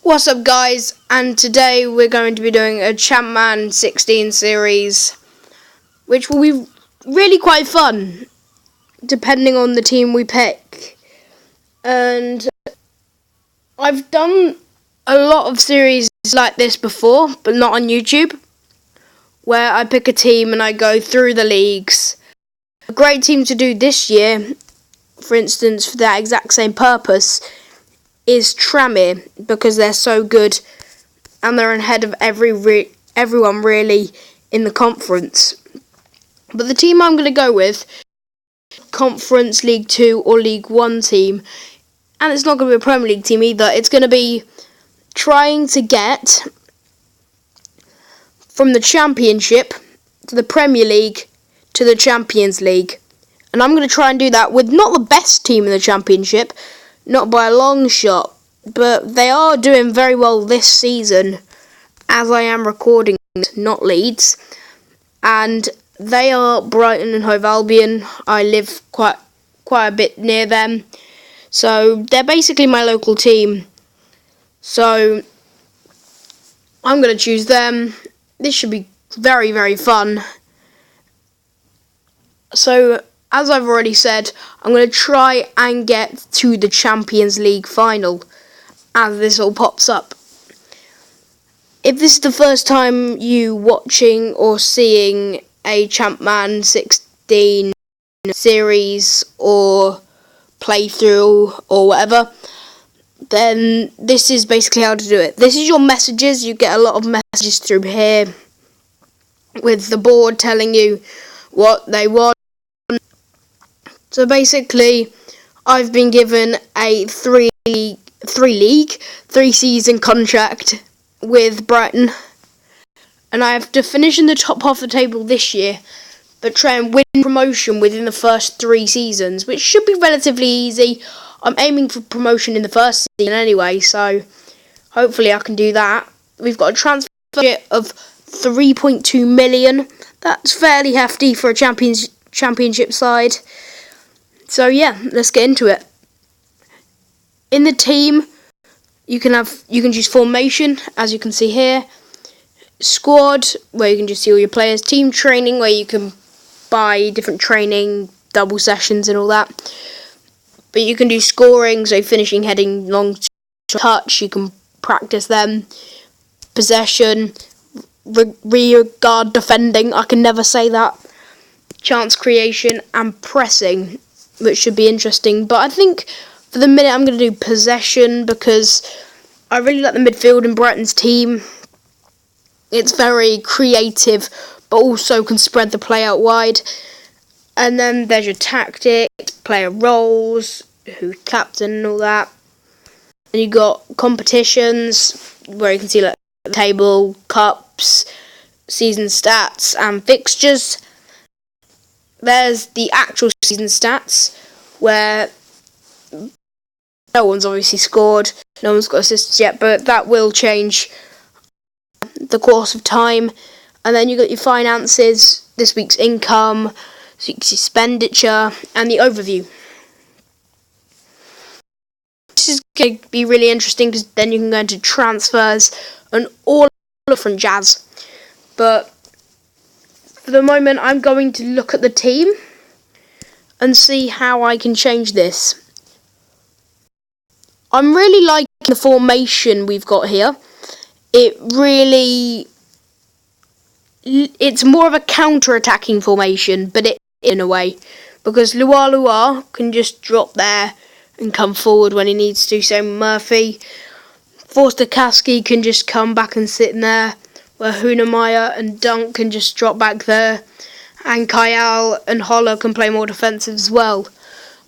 What's up guys, and today we're going to be doing a Champman 16 series, which will be really quite fun depending on the team we pick. And I've done a lot of series like this before, but not on YouTube, where I pick a team and I go through the leagues. A great team to do this year, for instance, for that exact same purpose, is Tranmere, because they're so good and they're ahead of everyone really in the conference. But the team I'm going to go with, Conference League 2 or League 1 team, and it's not going to be a Premier League team either. It's going to be trying to get from the Championship to the Premier League to the Champions League. And I'm going to try and do that with not the best team in the Championship, not by a long shot, but they are doing very well this season as I am recording, not Leeds. And they are Brighton and Hove Albion. I live quite a bit near them, so they're basically my local team. So I'm going to choose them. This should be very, very fun. So, as I've already said, I'm going to try and get to the Champions League final as this all pops up. If this is the first time you watching or seeing a Champman 16 series or playthrough or whatever, then this is basically how to do it. This is your messages. You get a lot of messages through here with the board telling you what they want. So basically, I've been given a three season contract with Brighton, and I have to finish in the top half of the table this year, but try and win promotion within the first 3 seasons, which should be relatively easy. I'm aiming for promotion in the first season anyway, so hopefully I can do that. We've got a transfer budget of 3.2 million. That's fairly hefty for a championship side. So yeah, let's get into it. In the team, you can choose formation, as you can see here. Squad, where you can just see all your players. Team training, where you can buy different training, double sessions and all that. But you can do scoring, so finishing, heading, long touch, you can practice them. Possession, rear guard defending, I can never say that. Chance creation and pressing, which should be interesting. But I think for the minute I'm going to do possession, because I really like the midfield in Brighton's team. It's very creative, but also can spread the play out wide. And then there's your tactics, player roles, who's captain and all that. And you got competitions, where you can see like the table, cups, season stats and fixtures. There's the actual season stats, where no one's obviously scored, no one's got assists yet, but that will change the course of time. And then you got your finances, this week's income, this week's expenditure, and the overview. This is going to be really interesting, because then you can go into transfers and all different jazz. But for the moment, I'm going to look at the team and see how I can change this. I'm really liking the formation we've got here. It's more of a counter-attacking formation, but it in a way, because Lua can just drop there and come forward when he needs to. So Murphy, Forster Kasky can just come back and sit in there, where Hunamaya and Dunk can just drop back there, and Kayal and Holler can play more defensive as well.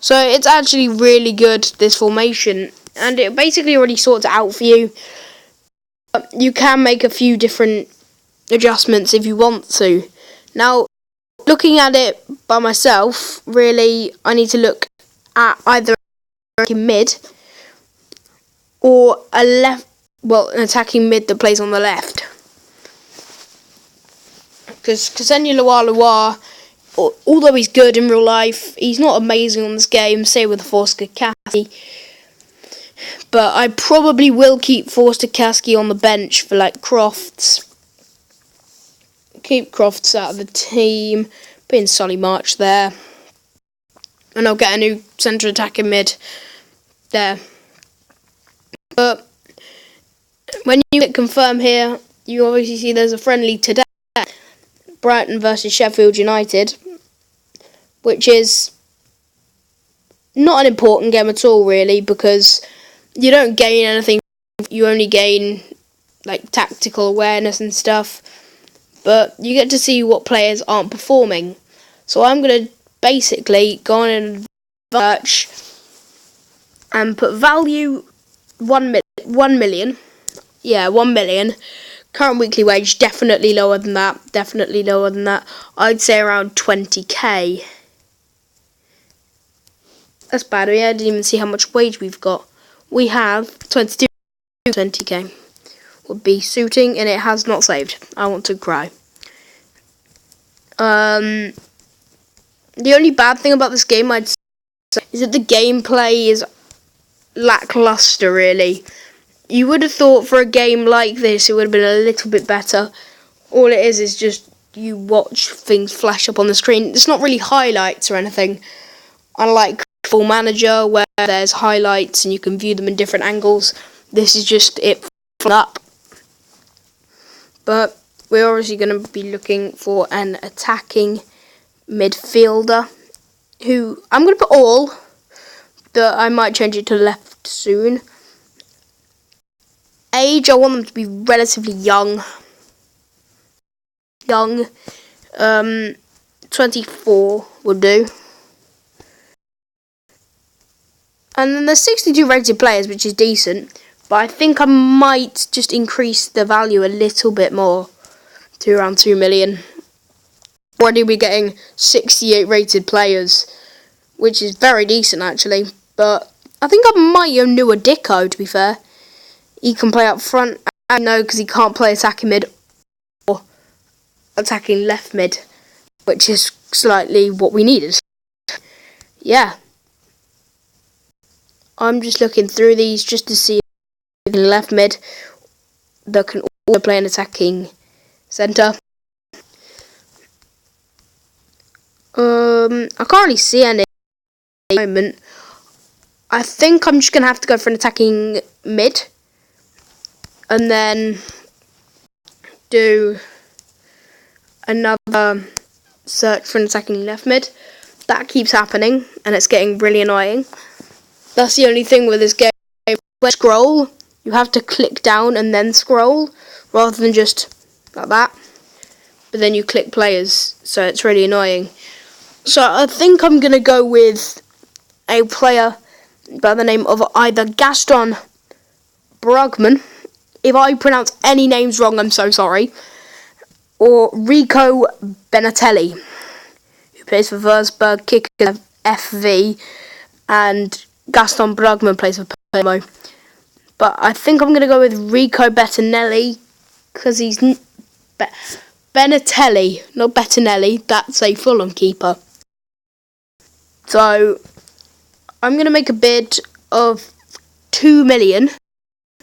So it's actually really good, this formation, and it basically already sorts it out for you. You can make a few different adjustments if you want to. Now, looking at it by myself, really, I need to look at either attacking mid or an attacking mid that plays on the left. Because Ksenia Lua, although he's good in real life, he's not amazing on this game. Same with Forster Kasky. But I probably will keep Forster Kasky on the bench for like Crofts. Keep Crofts out of the team. Put in Solly March there. And I'll get a new centre attacking mid there. But when you hit confirm here, you obviously see there's a friendly today. Brighton versus Sheffield United. Which is not an important game at all, really, because you don't gain anything. You only gain like tactical awareness and stuff. But you get to see what players aren't performing. So I'm going to basically go on and search and put value 1 million. Yeah, 1 million. Current weekly wage, definitely lower than that. Definitely lower than that. I'd say around 20k. That's bad. I didn't even see how much wage we've got. We have 20k. Would be suiting, and it has not saved. I want to cry. The only bad thing about this game, I'd say, is that the gameplay is lackluster, really. You would have thought for a game like this, it would have been a little bit better. All it is just you watch things flash up on the screen. It's not really highlights or anything. Unlike Full Manager, where there's highlights and you can view them in different angles, this is just it up. But we're obviously going to be looking for an attacking midfielder, who I'm going to put all, but I might change it to left soon. Age, I want them to be relatively young. 24 will do. And then there's 62 rated players, which is decent. But I think I might just increase the value a little bit more to around 2 million. Already we're getting 68 rated players, which is very decent actually. But I think I might go Nua Dicko, to be fair. He can play up front. I know because he can't play attacking mid or attacking left mid, which is slightly what we needed. Yeah. I'm just looking through these just to see if left mid that can also play an attacking centre. I can't really see any at the moment. I think I'm just going to have to go for an attacking mid. And then do another search for an attacking left mid. That keeps happening, and it's getting really annoying. That's the only thing with this game. When scroll, you have to click down and then scroll, rather than just like that. But then you click players, so it's really annoying. So I think I'm going to go with a player by the name of either Gaston Brugman. If I pronounce any names wrong, I'm so sorry. Or Rico Benatelli, who plays for Wolfsburg, kicker FV, and Gaston Brugman plays for Palermo. But I think I'm going to go with Rico Bettinelli, because he's Benatelli, not Bettinelli. That's a Fulham keeper. So I'm going to make a bid of 2 million.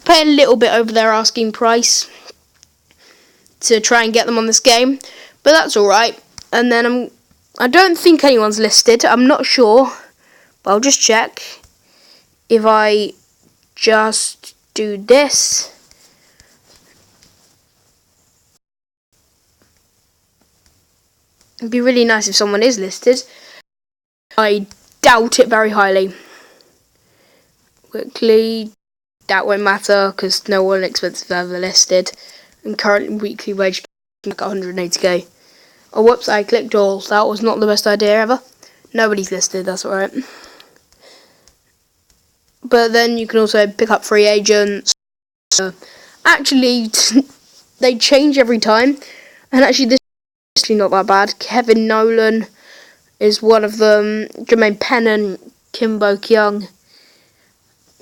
Pay a little bit over their asking price to try and get them on this game, but that's alright. And then I don't think anyone's listed. I'm not sure, but I'll just check. If I just do this, it'd be really nice if someone is listed. I doubt it very highly. Quickly, that won't matter because no one expensive ever listed. And current weekly wage like 180k. Oh, whoops! I clicked all. That was not the best idea ever. Nobody's listed. That's alright. But then you can also pick up free agents. Actually, they change every time. And actually, this is actually not that bad. Kevin Nolan is one of them. Jermaine Pennant, Kimbo Kyung,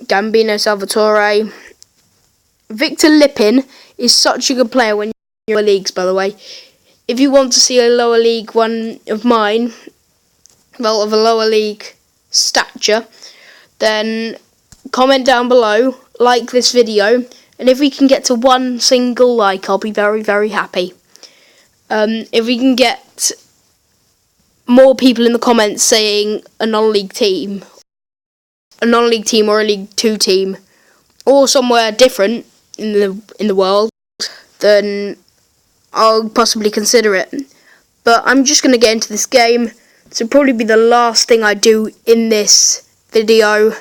Gambino Salvatore. Victor Lippin is such a good player when you're in leagues, by the way. If you want to see a lower league one of mine, well, of a lower league stature, then comment down below, like this video, and if we can get to 1 single like, I'll be very, very happy. If we can get more people in the comments saying a non-league team or a League 2 team, or somewhere different in the world, then I'll possibly consider it. But I'm just going to get into this game. This will probably be the last thing I do in this video,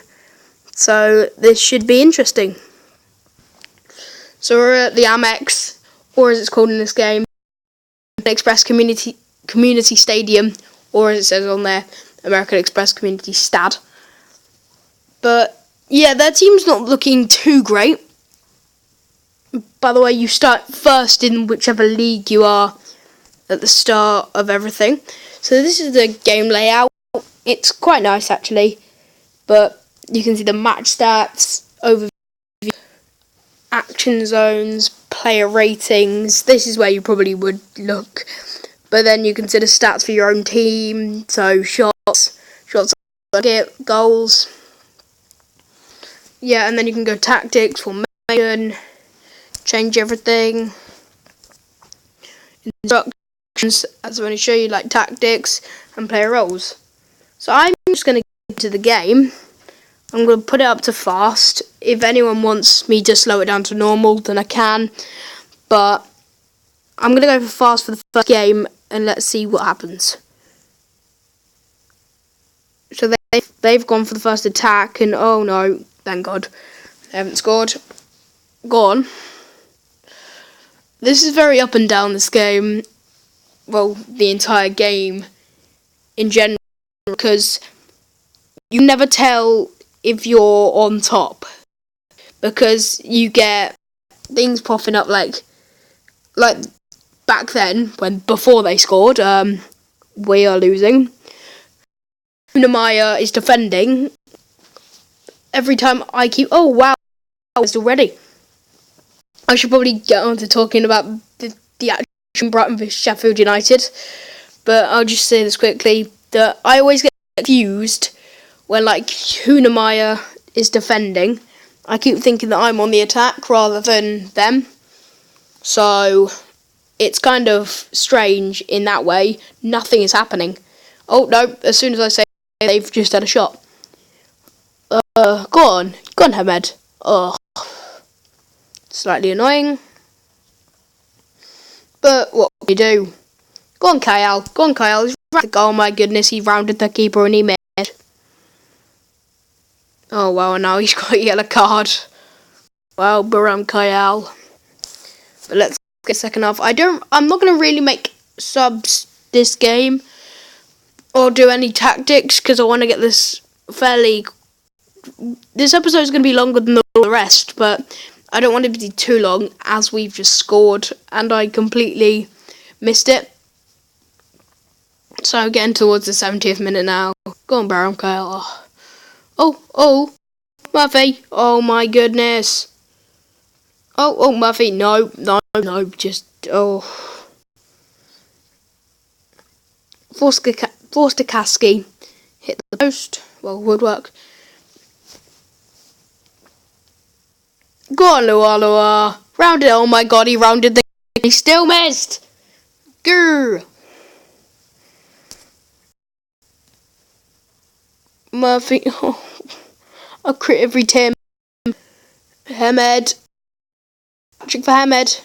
so this should be interesting. So we're at the Amex, or as it's called in this game, Express Community Stadium, or as it says on there, American Express Community Stad. But yeah, their team's not looking too great. By the way, you start first in whichever league you are at the start of everything. So this is the game layout. It's quite nice actually, but you can see the match stats, overview, action zones, player ratings. This is where you probably would look. But then you consider stats for your own team, so shots, goals. Yeah, and then you can go tactics, formation, change everything. Instructions, as I'm going to show you, like tactics and player roles. So I'm just going to get into the game. I'm going to put it up to fast. If anyone wants me to slow it down to normal, then I can. But I'm going to go for fast for the first game, and let's see what happens. So they've gone for the first attack, and oh no, thank God, they haven't scored. Go on. This is very up and down, this game. Well, the entire game in general, because you never tell if you're on top, because you get things popping up like back then, before they scored, we are losing. Unamaya is defending. Every time I keep, oh wow, it's already. I should probably get on to talking about the action Brighton vs Sheffield United, but I'll just say this quickly, that I always get confused when like Hunamaya is defending. I keep thinking that I'm on the attack rather than them, so it's kind of strange in that way. Nothing is happening. Oh no, as soon as I say they've just had a shot. Go on Hamed. Oh, slightly annoying, but what can you do? Go on Kyle, he's right. Oh my goodness, he rounded the keeper and he missed. Oh wow, now he's got a yellow card. Well, Baram Kyle. But let's get second half. I'm not gonna really make subs this game or do any tactics, because I want to get this fairly. This episode is going to be longer than the rest, but I don't want it to be too long, as we've just scored and I completely missed it. So getting towards the 70th minute now. Go on, Baram Kyle. Oh, Murphy. Oh my goodness. Oh, Murphy. No, just, oh. Forster Kasky hit the post. Well, woodwork. Go on, Lua. Rounded. Oh my god, he rounded the. He still missed. Grr. Murphy. Oh, I'll crit every Tim. Hamed. Patrick for Hamed.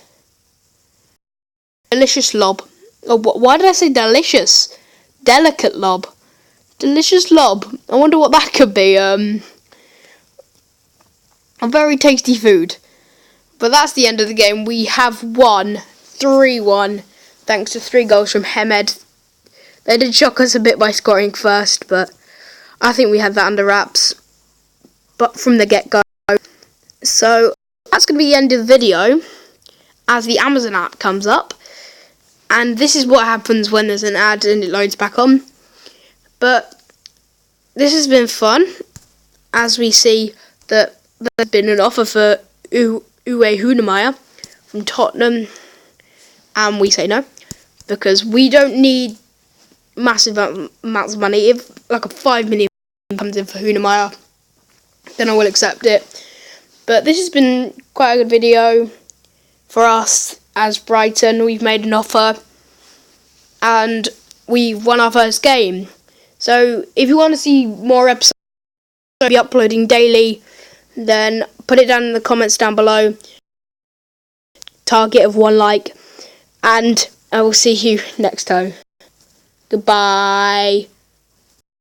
Delicious lob. Oh, why did I say delicious? Delicate lob. Delicious lob. I wonder what that could be. A very tasty food. But that's the end of the game. We have won 3-1 thanks to 3 goals from Hamed. They did shock us a bit by scoring first, but I think we had that under wraps. But from the get-go. So that's going to be the end of the video as the Amazon app comes up. And this is what happens when there's an ad and it loads back on. But this has been fun, as we see that there's been an offer for Uwe Hunamaya from Tottenham, and we say no, because we don't need massive amounts of money. If like a 5 million comes in for Hunamaya, then I will accept it. But this has been quite a good video for us as Brighton. We've made an offer and we've won our first game. So if you want to see more episodes, I'll be uploading daily, then put it down in the comments down below. Target of 1 like, and I will see you next time. Goodbye.